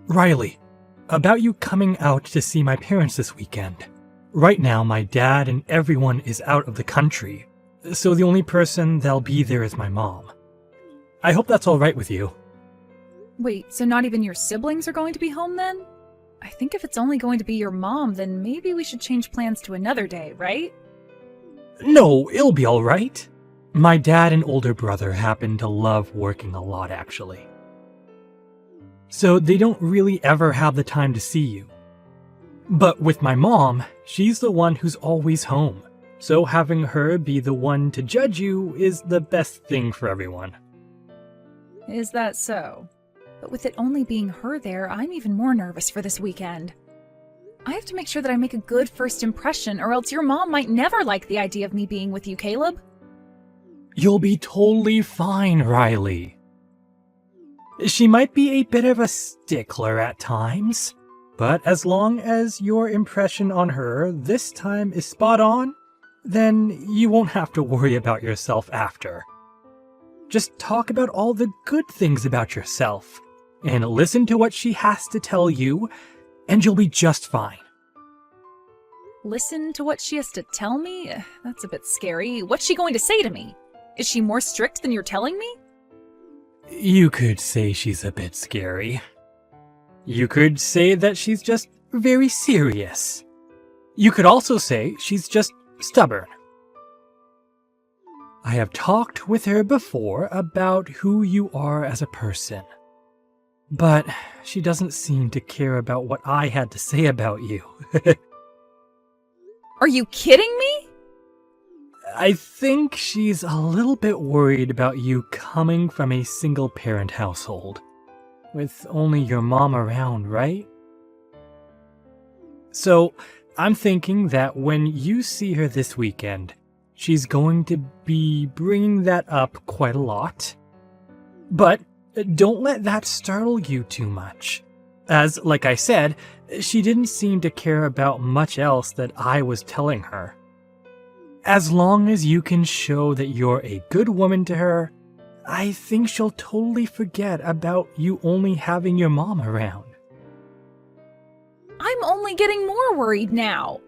Riley, about you coming out to see my parents this weekend. Right now, my dad and everyone is out of the country, so the only person that'll be there is my mom. I hope that's all right with you. Wait, so not even your siblings are going to be home then? I think if it's only going to be your mom, then maybe we should change plans to another day, right? No, it'll be all right. My dad and older brother happen to love working a lot, actually. So they don't really ever have the time to see you. But with my mom, she's the one who's always home, so having her be the one to judge you is the best thing for everyone. Is that so? But with it only being her there, I'm even more nervous for this weekend. I have to make sure that I make a good first impression, or else your mom might never like the idea of me being with you, Caleb. You'll be totally fine, Riley. She might be a bit of a stickler at times, but as long as your impression on her this time is spot on, then you won't have to worry about yourself after. Just talk about all the good things about yourself, and listen to what she has to tell you, and you'll be just fine. Listen to what she has to tell me? That's a bit scary. What's she going to say to me? Is she more strict than you're telling me? You could say she's a bit scary. You could say that she's just very serious. You could also say she's just stubborn. I have talked with her before about who you are as a person, but she doesn't seem to care about what I had to say about you. Are you kidding me? I think she's a little bit worried about you coming from a single-parent household, with only your mom around, right? So, I'm thinking that when you see her this weekend, she's going to be bringing that up quite a lot. But don't let that startle you too much. As, like I said, she didn't seem to care about much else that I was telling her. As long as you can show that you're a good woman to her, I think she'll totally forget about you only having your mom around. I'm only getting more worried now.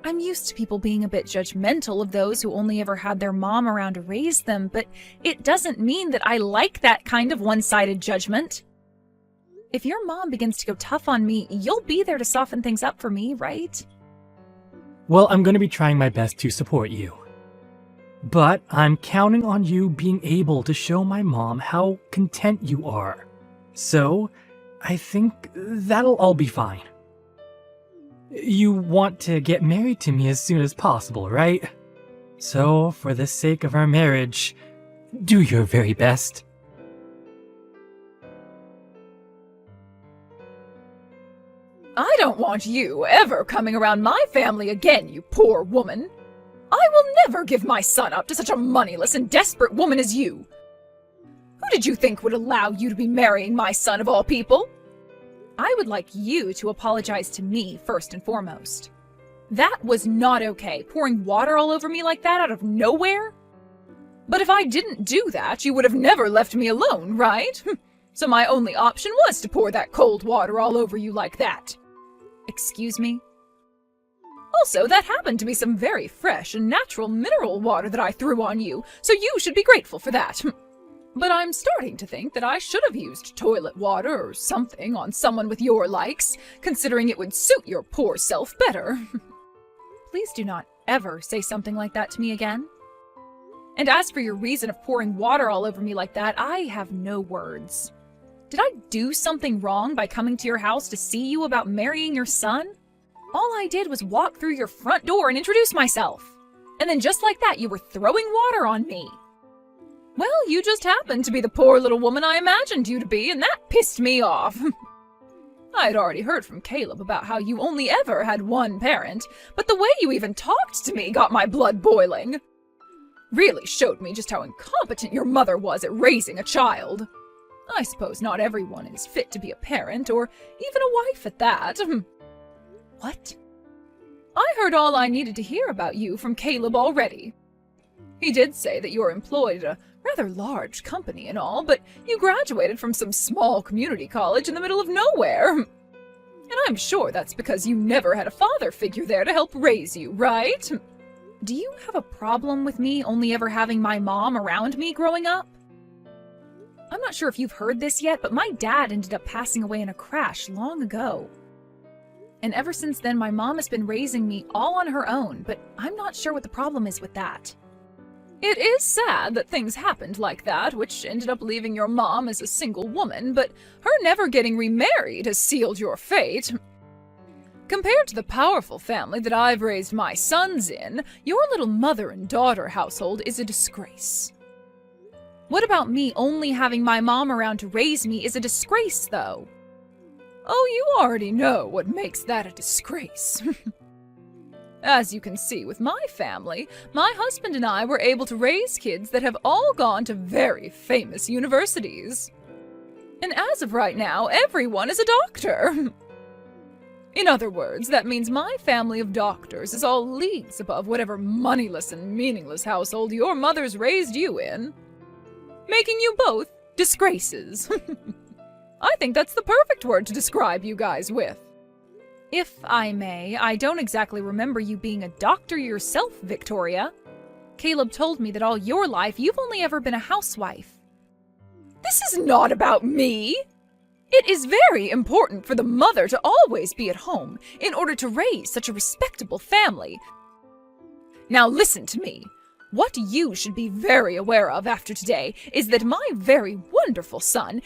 I'm used to people being a bit judgmental of those who only ever had their mom around to raise them, but it doesn't mean that I like that kind of one-sided judgment. If your mom begins to go tough on me, you'll be there to soften things up for me, right? Well, I'm going to be trying my best to support you. But I'm counting on you being able to show my mom how content you are. So, I think that'll all be fine. You want to get married to me as soon as possible, right? So, for the sake of our marriage, do your very best. I don't want you ever coming around my family again, you poor woman. I will never give my son up to such a moneyless and desperate woman as you. Who did you think would allow you to be marrying my son of all people? I would like you to apologize to me first and foremost. That was not okay, pouring water all over me like that out of nowhere. But if I didn't do that, you would have never left me alone, right? So my only option was to pour that cold water all over you like that. Excuse me? Also, that happened to be some very fresh and natural mineral water that I threw on you, so you should be grateful for that. But I'm starting to think that I should have used toilet water or something on someone with your likes, considering it would suit your poor self better. Please do not ever say something like that to me again. And as for your reason of pouring water all over me like that, I have no words. Did I do something wrong by coming to your house to see you about marrying your son? All I did was walk through your front door and introduce myself. And then just like that, you were throwing water on me. Well, you just happened to be the poor little woman I imagined you to be, and that pissed me off. I had already heard from Caleb about how you only ever had one parent, but the way you even talked to me got my blood boiling. Really showed me just how incompetent your mother was at raising a child. I suppose not everyone is fit to be a parent, or even a wife at that. What? I heard all I needed to hear about you from Caleb already. He did say that you're employed at a rather large company and all, but you graduated from some small community college in the middle of nowhere. And I'm sure that's because you never had a father figure there to help raise you, right? Do you have a problem with me only ever having my mom around me growing up? I'm not sure if you've heard this yet, but my dad ended up passing away in a crash long ago. And ever since then, my mom has been raising me all on her own, but I'm not sure what the problem is with that. It is sad that things happened like that, which ended up leaving your mom as a single woman, but her never getting remarried has sealed your fate. Compared to the powerful family that I've raised my sons in, your little mother and daughter household is a disgrace. What about me only having my mom around to raise me is a disgrace, though? Oh, you already know what makes that a disgrace. As you can see with my family, my husband and I were able to raise kids that have all gone to very famous universities. And as of right now, everyone is a doctor. In other words, that means my family of doctors is all leagues above whatever moneyless and meaningless household your mother's raised you in, making you both disgraces. I think that's the perfect word to describe you guys with. If I may, I don't exactly remember you being a doctor yourself, Victoria. Caleb told me that all your life you've only ever been a housewife. This is not about me! It is very important for the mother to always be at home in order to raise such a respectable family. Now listen to me. What you should be very aware of after today is that my very wonderful son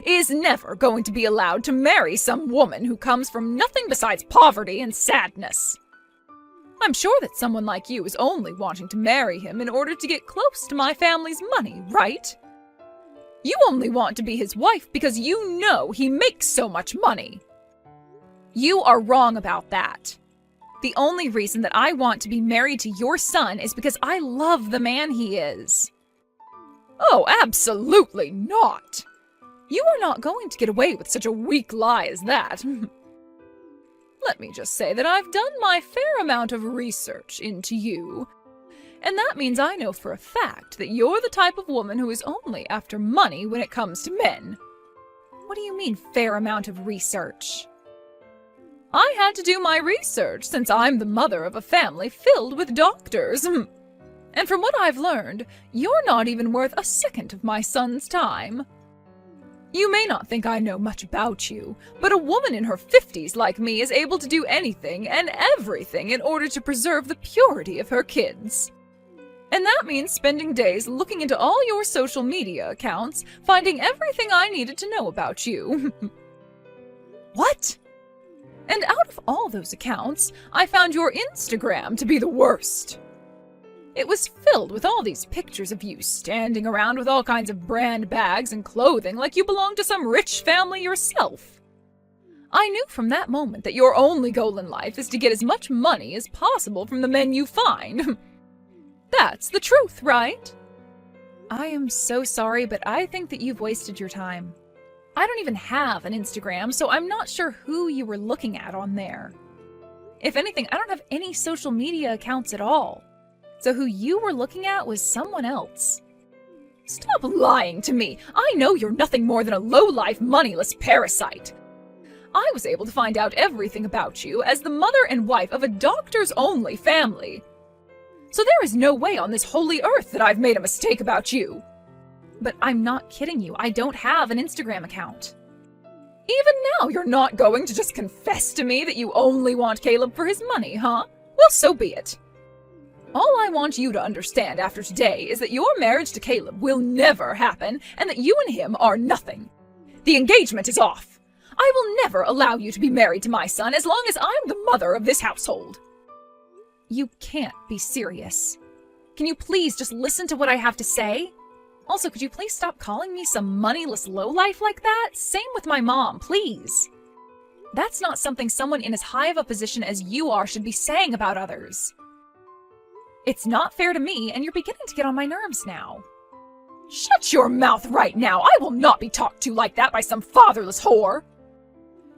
is never going to be allowed to marry some woman who comes from nothing besides poverty and sadness. I'm sure that someone like you is only wanting to marry him in order to get close to my family's money, right? You only want to be his wife because you know he makes so much money. You are wrong about that. The only reason that I want to be married to your son is because I love the man he is. Oh, absolutely not. You are not going to get away with such a weak lie as that. Let me just say that I've done my fair amount of research into you, and that means I know for a fact that you're the type of woman who is only after money when it comes to men. What do you mean, fair amount of research? I had to do my research since I'm the mother of a family filled with doctors. And from what I've learned, you're not even worth a second of my son's time. You may not think I know much about you, but a woman in her 50s like me is able to do anything and everything in order to preserve the purity of her kids. And that means spending days looking into all your social media accounts, finding everything I needed to know about you. What? And out of all those accounts, I found your Instagram to be the worst. It was filled with all these pictures of you standing around with all kinds of brand bags and clothing like you belonged to some rich family yourself. I knew from that moment that your only goal in life is to get as much money as possible from the men you find. That's the truth, right? I am so sorry, but I think that you've wasted your time. I don't even have an Instagram, so I'm not sure who you were looking at on there. If anything, I don't have any social media accounts at all. So who you were looking at was someone else. Stop lying to me! I know you're nothing more than a low-life, moneyless parasite. I was able to find out everything about you as the mother and wife of a doctor's-only family. So there is no way on this holy earth that I've made a mistake about you. But I'm not kidding you, I don't have an Instagram account. Even now you're not going to just confess to me that you only want Caleb for his money, huh? Well, so be it. All I want you to understand after today is that your marriage to Caleb will never happen and that you and him are nothing. The engagement is off. I will never allow you to be married to my son as long as I'm the mother of this household. You can't be serious. Can you please just listen to what I have to say? Also, could you please stop calling me some moneyless lowlife like that? Same with my mom, please. That's not something someone in as high of a position as you are should be saying about others. It's not fair to me, and you're beginning to get on my nerves now. Shut your mouth right now! I will not be talked to like that by some fatherless whore!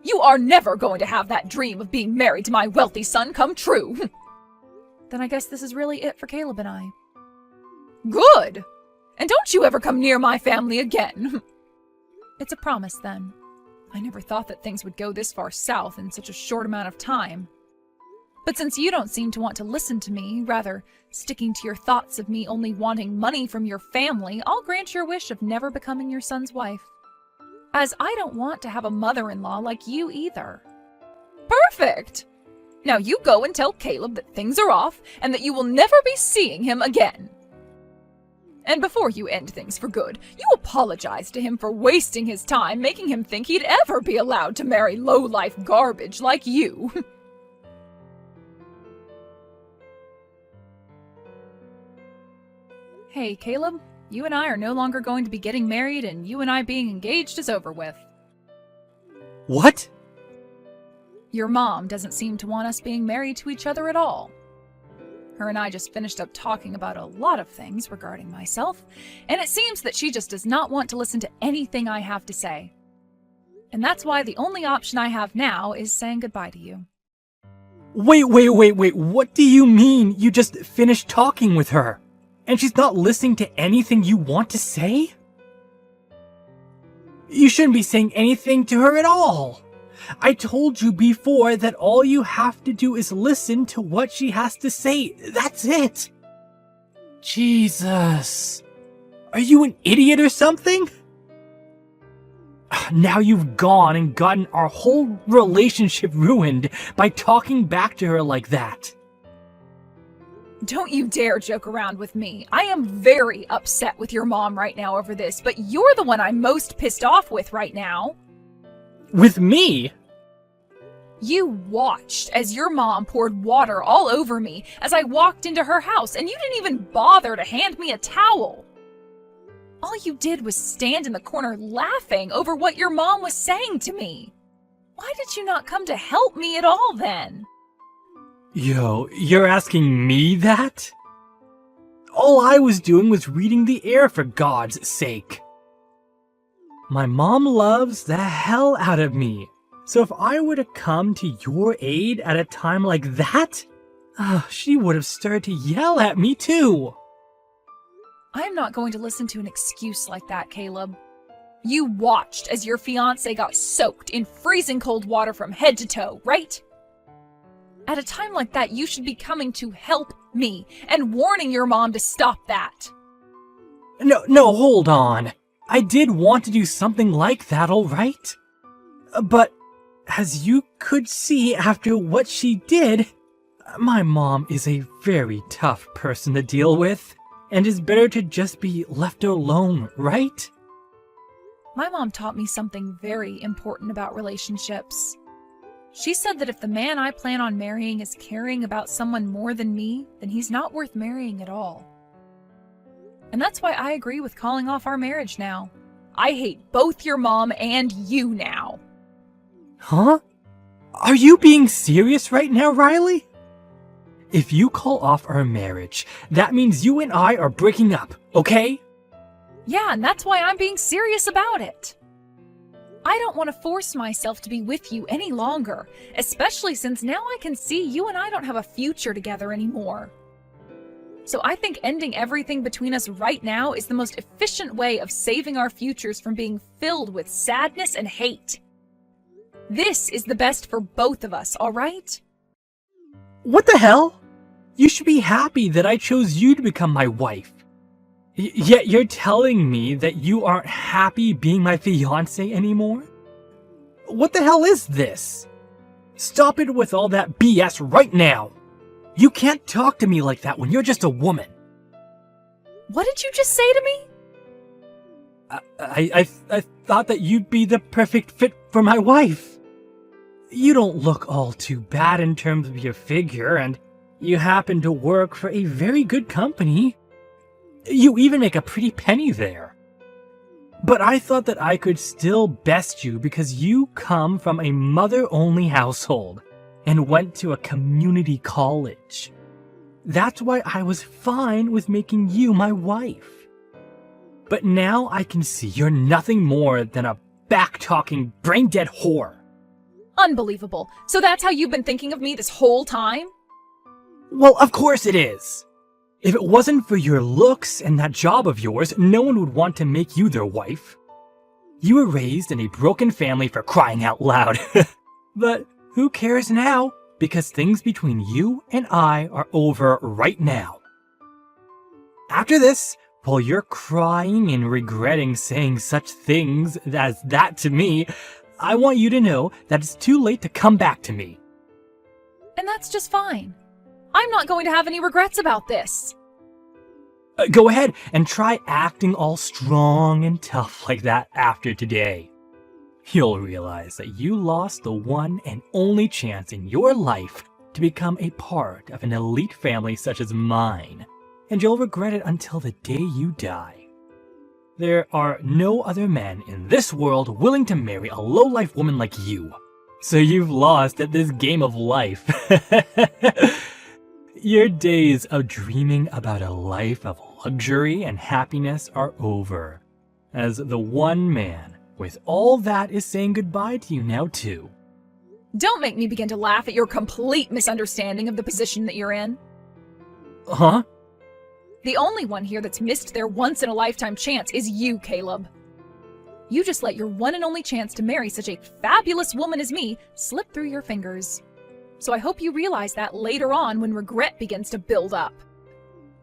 You are never going to have that dream of being married to my wealthy son come true! Then I guess this is really it for Caleb and I. Good! And don't you ever come near my family again. It's a promise, then. I never thought that things would go this far south in such a short amount of time. But since you don't seem to want to listen to me, rather sticking to your thoughts of me only wanting money from your family, I'll grant your wish of never becoming your son's wife. As I don't want to have a mother-in-law like you either. Perfect! Now you go and tell Caleb that things are off and that you will never be seeing him again. And before you end things for good, you apologize to him for wasting his time making him think he'd ever be allowed to marry low-life garbage like you. Hey, Caleb, you and I are no longer going to be getting married, and you and I being engaged is over with. What? Your mom doesn't seem to want us being married to each other at all. Her and I just finished up talking about a lot of things regarding myself, and it seems that she just does not want to listen to anything I have to say. And that's why the only option I have now is saying goodbye to you. Wait, what do you mean you just finished talking with her? And she's not listening to anything you want to say? You shouldn't be saying anything to her at all. I told you before that all you have to do is listen to what she has to say. That's it. Jesus. Are you an idiot or something? Now you've gone and gotten our whole relationship ruined by talking back to her like that. Don't you dare joke around with me. I am very upset with your mom right now over this, but you're the one I'm most pissed off with right now. With me? You watched as your mom poured water all over me as I walked into her house, and you didn't even bother to hand me a towel. All you did was stand in the corner laughing over what your mom was saying to me. Why did you not come to help me at all then? Yo, you're asking me that? All I was doing was reading the air, for God's sake. My mom loves the hell out of me, so if I were to come to your aid at a time like that, she would have started to yell at me too. I'm not going to listen to an excuse like that, Caleb. You watched as your fiancé got soaked in freezing cold water from head to toe, right? At a time like that, you should be coming to help me and warning your mom to stop that. No, hold on. I did want to do something like that, all right? But as you could see after what she did, my mom is a very tough person to deal with, and is better to just be left alone, right? My mom taught me something very important about relationships. She said that if the man I plan on marrying is caring about someone more than me, then he's not worth marrying at all. And that's why I agree with calling off our marriage now. I hate both your mom and you now. Huh? Are you being serious right now, Riley? If you call off our marriage, that means you and I are breaking up, okay? Yeah, and that's why I'm being serious about it. I don't want to force myself to be with you any longer, especially since now I can see you and I don't have a future together anymore. So I think ending everything between us right now is the most efficient way of saving our futures from being filled with sadness and hate. This is the best for both of us, all right? What the hell? You should be happy that I chose you to become my wife. Yet you're telling me that you aren't happy being my fiancé anymore? What the hell is this? Stop it with all that BS right now. You can't talk to me like that when you're just a woman. What did you just say to me? I thought that you'd be the perfect fit for my wife. You don't look all too bad in terms of your figure, and you happen to work for a very good company. You even make a pretty penny there. But I thought that I could still best you because you come from a mother-only household and went to a community college. That's why I was fine with making you my wife. But now I can see you're nothing more than a back-talking, brain-dead whore. Unbelievable. So that's how you've been thinking of me this whole time? Well, of course it is. If it wasn't for your looks and that job of yours, no one would want to make you their wife. You were raised in a broken family, for crying out loud. But who cares now? Because things between you and I are over right now. After this, while you're crying and regretting saying such things as that to me, I want you to know that it's too late to come back to me. And that's just fine. I'm not going to have any regrets about this. Go ahead and try acting all strong and tough like that after today. You'll realize that you lost the one and only chance in your life to become a part of an elite family such as mine, and you'll regret it until the day you die. There are no other men in this world willing to marry a low-life woman like you, so you've lost at this game of life. Your days of dreaming about a life of luxury and happiness are over, as the one man with all that is saying goodbye to you now too. Don't make me begin to laugh at your complete misunderstanding of the position that you're in. Huh? The only one here that's missed their once-in-a-lifetime chance is you, Caleb. You just let your one and only chance to marry such a fabulous woman as me slip through your fingers. So I hope you realize that later on when regret begins to build up.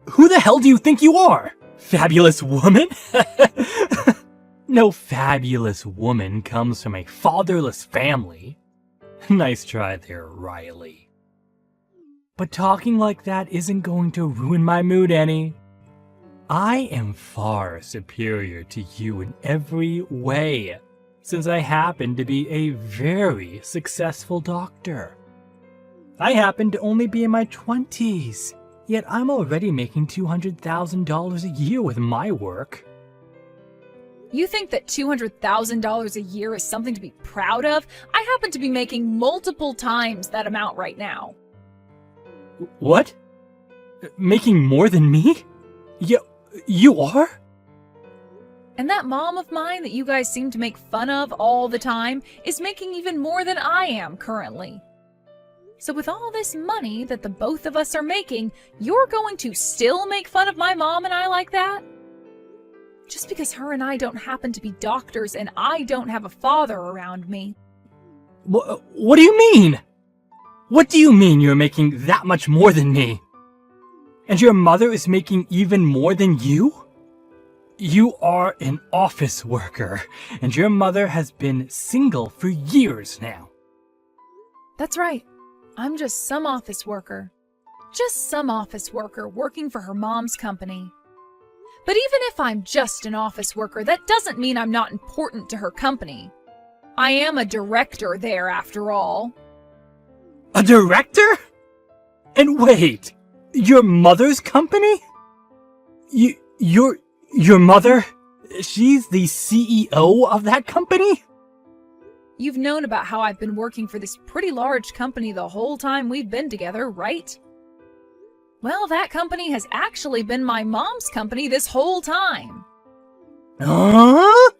Who the hell do you think you are? Fabulous woman? No fabulous woman comes from a fatherless family. Nice try there, Riley. But talking like that isn't going to ruin my mood any. I am far superior to you in every way, since I happen to be a very successful doctor. I happen to only be in my 20s, yet I'm already making $200,000 a year with my work. You think that $200,000 a year is something to be proud of? I happen to be making multiple times that amount right now. What? Making more than me? You are? And that mom of mine that you guys seem to make fun of all the time is making even more than I am currently. So with all this money that the both of us are making, you're going to still make fun of my mom and I like that? Just because her and I don't happen to be doctors and I don't have a father around me. What do you mean? What do you mean you're making that much more than me? And your mother is making even more than you? You are an office worker, and your mother has been single for years now. That's right. I'm just some office worker. Just some office worker working for her mom's company. But even if I'm just an office worker, that doesn't mean I'm not important to her company. I am a director there, after all. A director? And wait, your mother's company? Your mother? She's the CEO of that company? You've known about how I've been working for this pretty large company the whole time we've been together, right? Well, that company has actually been my mom's company this whole time. Huh?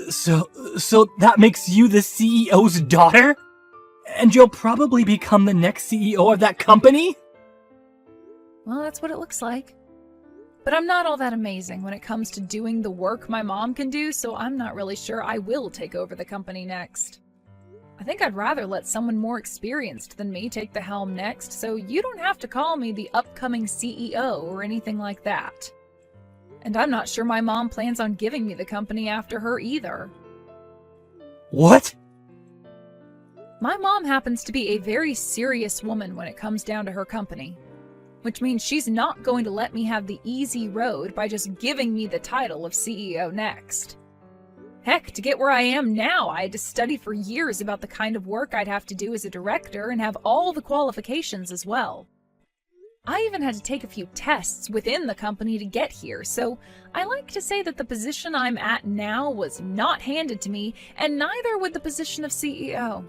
So that makes you the CEO's daughter? And you'll probably become the next CEO of that company? Well, that's what it looks like. But I'm not all that amazing when it comes to doing the work my mom can do, so I'm not really sure I will take over the company next. I think I'd rather let someone more experienced than me take the helm next, so you don't have to call me the upcoming CEO or anything like that. And I'm not sure my mom plans on giving me the company after her either. What? My mom happens to be a very serious woman when it comes down to her company, which means she's not going to let me have the easy road by just giving me the title of CEO next. Heck, to get where I am now, I had to study for years about the kind of work I'd have to do as a director and have all the qualifications as well. I even had to take a few tests within the company to get here, so I like to say that the position I'm at now was not handed to me, and neither would the position of CEO.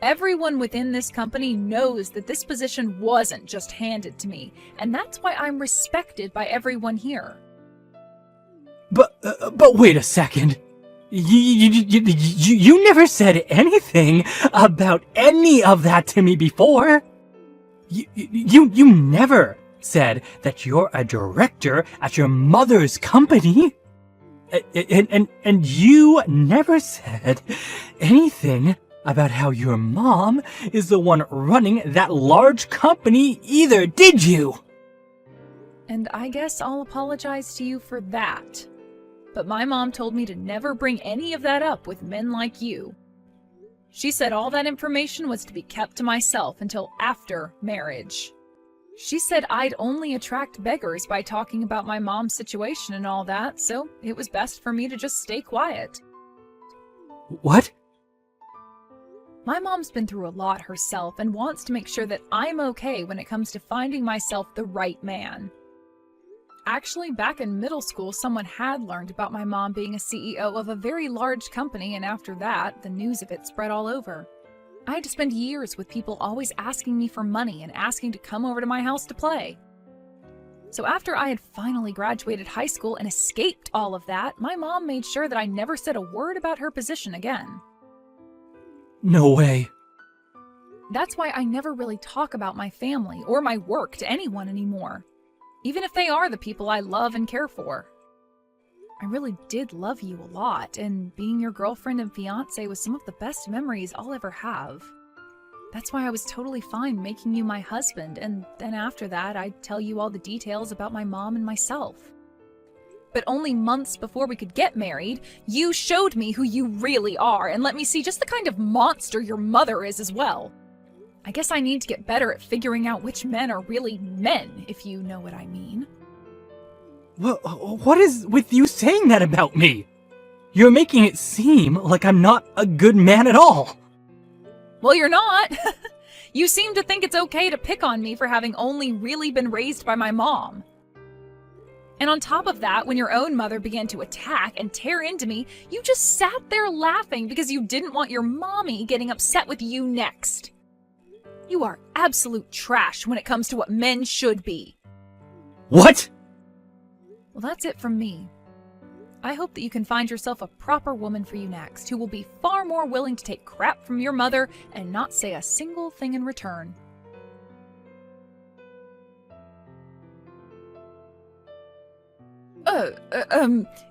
Everyone within this company knows that this position wasn't just handed to me, and that's why I'm respected by everyone here. But wait a second. You never said anything about any of that to me before. You never said that you're a director at your mother's company. And you never said anything about how your mom is the one running that large company either, did you? And I guess I'll apologize to you for that. But my mom told me to never bring any of that up with men like you. She said all that information was to be kept to myself until after marriage. She said I'd only attract beggars by talking about my mom's situation and all that, so it was best for me to just stay quiet. What? My mom's been through a lot herself and wants to make sure that I'm okay when it comes to finding myself the right man. Actually, back in middle school, someone had learned about my mom being a CEO of a very large company, and after that, the news of it spread all over. I had to spend years with people always asking me for money and asking to come over to my house to play. So after I had finally graduated high school and escaped all of that, my mom made sure that I never said a word about her position again. No way. That's why I never really talk about my family or my work to anyone anymore, even if they are the people I love and care for. I really did love you a lot, and being your girlfriend and fiancé was some of the best memories I'll ever have. That's why I was totally fine making you my husband, and then after that, I'd tell you all the details about my mom and myself. But only months before we could get married, you showed me who you really are and let me see just the kind of monster your mother is as well. I guess I need to get better at figuring out which men are really men, if you know what I mean. What is with you saying that about me? You're making it seem like I'm not a good man at all. Well, you're not. You seem to think it's okay to pick on me for having only really been raised by my mom. And on top of that, when your own mother began to attack and tear into me, you just sat there laughing because you didn't want your mommy getting upset with you next. You are absolute trash when it comes to what men should be. What? Well, that's it from me. I hope that you can find yourself a proper woman for you next, who will be far more willing to take crap from your mother and not say a single thing in return.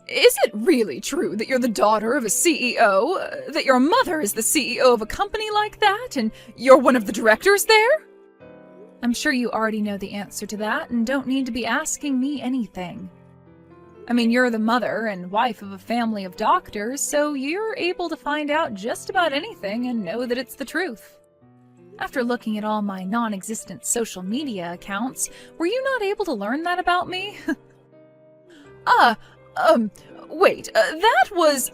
Is it really true that you're the daughter of a CEO? That your mother is the CEO of a company like that, and you're one of the directors there? I'm sure you already know the answer to that and don't need to be asking me anything. I mean, you're the mother and wife of a family of doctors, so you're able to find out just about anything and know that it's the truth. After looking at all my non-existent social media accounts, were you not able to learn that about me? Wait, that was...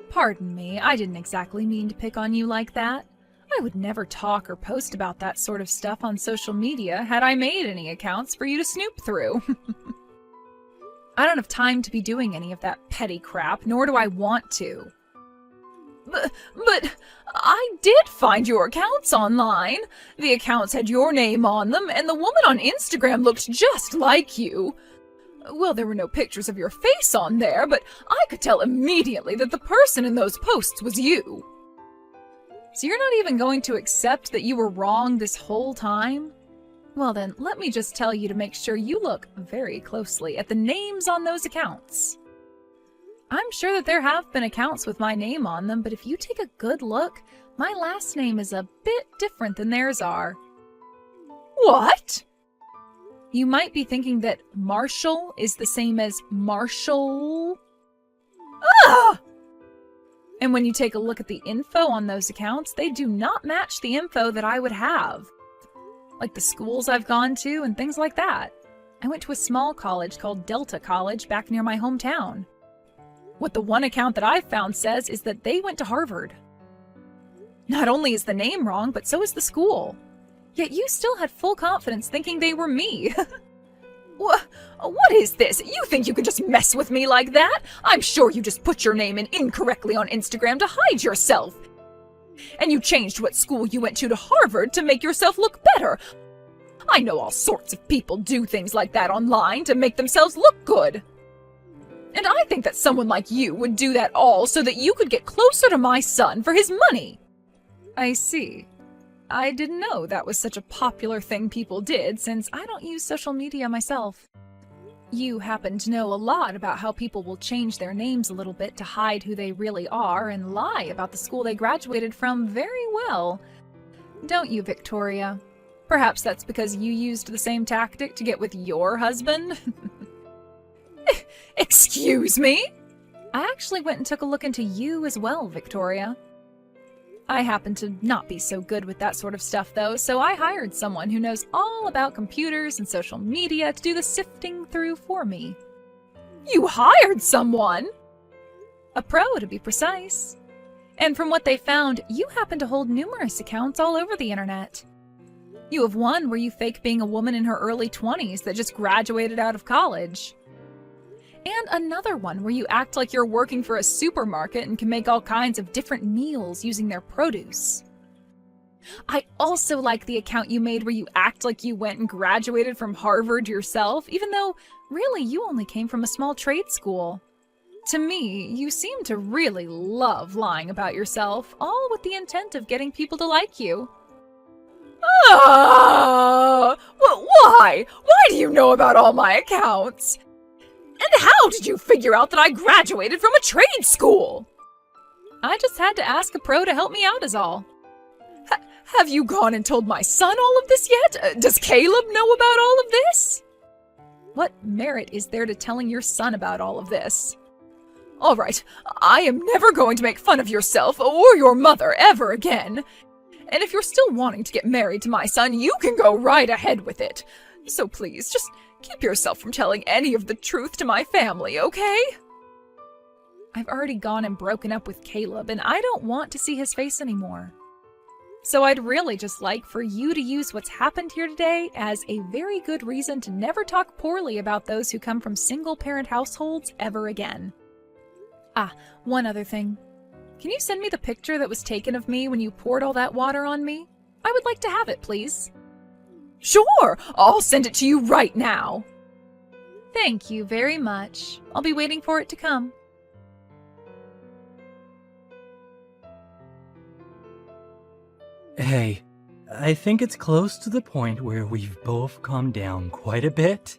Pardon me, I didn't exactly mean to pick on you like that. I would never talk or post about that sort of stuff on social media had I made any accounts for you to snoop through. I don't have time to be doing any of that petty crap, nor do I want to. But I did find your accounts online. The accounts had your name on them, and the woman on Instagram looked just like you. Well, there were no pictures of your face on there, but I could tell immediately that the person in those posts was you. So you're not even going to accept that you were wrong this whole time? Well then, let me just tell you to make sure you look very closely at the names on those accounts. I'm sure that there have been accounts with my name on them, but if you take a good look, my last name is a bit different than theirs are. What? You might be thinking that Marshall is the same as Marshall. Ah! And when you take a look at the info on those accounts, they do not match the info that I would have. Like the schools I've gone to and things like that. I went to a small college called Delta College back near my hometown. What the one account that I found says is that they went to Harvard. Not only is the name wrong, but so is the school. Yet you still had full confidence thinking they were me. What is this? You think you can just mess with me like that? I'm sure you just put your name in incorrectly on Instagram to hide yourself. And you changed what school you went to Harvard to make yourself look better. I know all sorts of people do things like that online to make themselves look good. And I think that someone like you would do that all so that you could get closer to my son for his money. I see. I didn't know that was such a popular thing people did, since I don't use social media myself. You happen to know a lot about how people will change their names a little bit to hide who they really are and lie about the school they graduated from very well. Don't you, Victoria? Perhaps that's because you used the same tactic to get with your husband? Excuse me? I actually went and took a look into you as well, Victoria. I happen to not be so good with that sort of stuff, though, so I hired someone who knows all about computers and social media to do the sifting through for me. You hired someone? A pro, to be precise. And from what they found, you happen to hold numerous accounts all over the internet. You have one where you fake being a woman in her early 20s that just graduated out of college. And another one where you act like you're working for a supermarket and can make all kinds of different meals using their produce. I also like the account you made where you act like you went and graduated from Harvard yourself, even though really you only came from a small trade school. To me, you seem to really love lying about yourself, all with the intent of getting people to like you. Well, why? Why do you know about all my accounts? And how did you figure out that I graduated from a trade school? I just had to ask a pro to help me out is all. Have you gone and told my son all of this yet? Does Caleb know about all of this? What merit is there to telling your son about all of this? All right, I am never going to make fun of yourself or your mother ever again. And if you're still wanting to get married to my son, you can go right ahead with it. So please, just keep yourself from telling any of the truth to my family, okay? I've already gone and broken up with Caleb, and I don't want to see his face anymore. So I'd really just like for you to use what's happened here today as a very good reason to never talk poorly about those who come from single-parent households ever again. Ah, one other thing. Can you send me the picture that was taken of me when you poured all that water on me? I would like to have it, please. Sure, I'll send it to you right now. Thank you very much. I'll be waiting for it to come. Hey, I think it's close to the point where we've both calmed down quite a bit.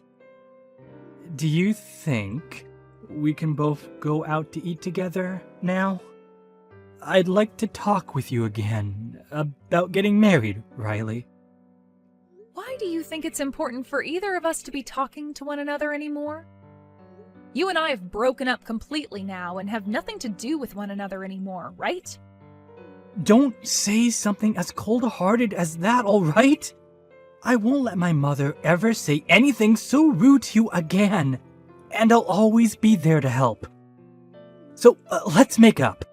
Do you think we can both go out to eat together now? I'd like to talk with you again about getting married, Riley. Why do you think it's important for either of us to be talking to one another anymore? You and I have broken up completely now and have nothing to do with one another anymore, right? Don't say something as cold-hearted as that, all right? I won't let my mother ever say anything so rude to you again, and I'll always be there to help. So let's make up.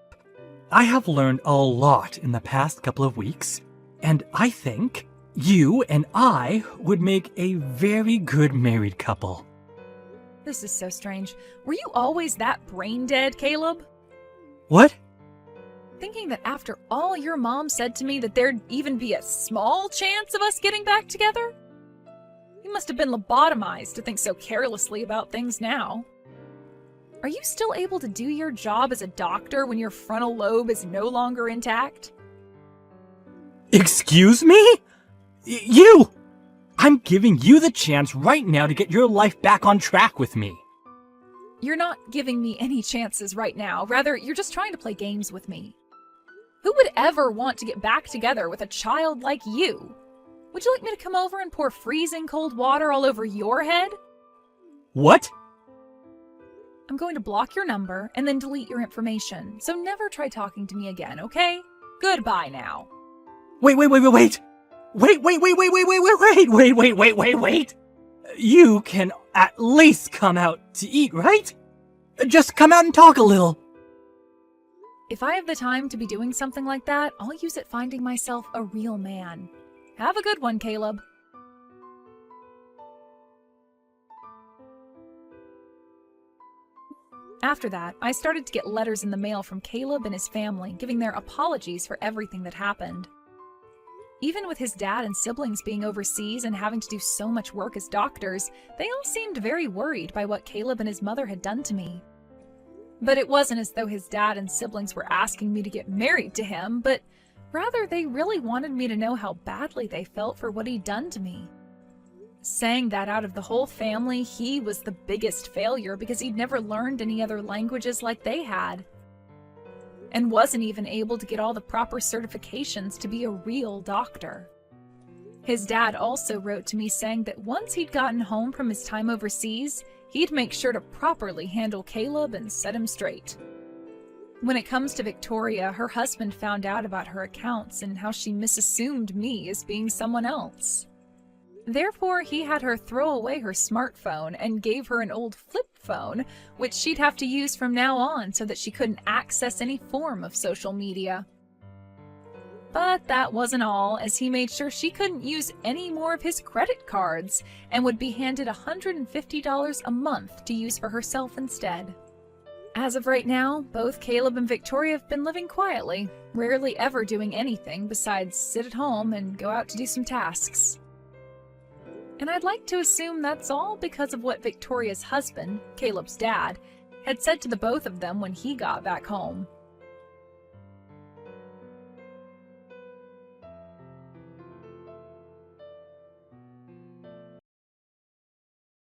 I have learned a lot in the past couple of weeks, and I think you and I would make a very good married couple. This is so strange. Were you always that brain dead, Caleb? What? Thinking that after all your mom said to me that there'd even be a small chance of us getting back together? You must have been lobotomized to think so carelessly about things now. Are you still able to do your job as a doctor when your frontal lobe is no longer intact? Excuse me? You! I'm giving you the chance right now to get your life back on track with me. You're not giving me any chances right now. Rather, you're just trying to play games with me. Who would ever want to get back together with a child like you? Would you like me to come over and pour freezing cold water all over your head? What? I'm going to block your number and then delete your information, so never try talking to me again, okay? Goodbye now. Wait. You can at least come out to eat, right? Just come out and talk a little. If I have the time to be doing something like that, I'll use it finding myself a real man. Have a good one, Caleb. After that, I started to get letters in the mail from Caleb and his family, giving their apologies for everything that happened. Even with his dad and siblings being overseas and having to do so much work as doctors, they all seemed very worried by what Caleb and his mother had done to me. But it wasn't as though his dad and siblings were asking me to get married to him, but Rather, they really wanted me to know how badly they felt for what he'd done to me. Saying that out of the whole family, he was the biggest failure because he'd never learned any other languages like they had, and wasn't even able to get all the proper certifications to be a real doctor. His dad also wrote to me saying that once he'd gotten home from his time overseas, he'd make sure to properly handle Caleb and set him straight. When it comes to Victoria, her husband found out about her accounts and how she misassumed me as being someone else. Therefore, he had her throw away her smartphone and gave her an old flip phone, which she'd have to use from now on so that she couldn't access any form of social media. But that wasn't all, as he made sure she couldn't use any more of his credit cards and would be handed $150 a month to use for herself instead. As of right now, both Caleb and Victoria have been living quietly, rarely ever doing anything besides sit at home and go out to do some tasks. And I'd like to assume that's all because of what Victoria's husband, Caleb's dad, had said to the both of them when he got back home.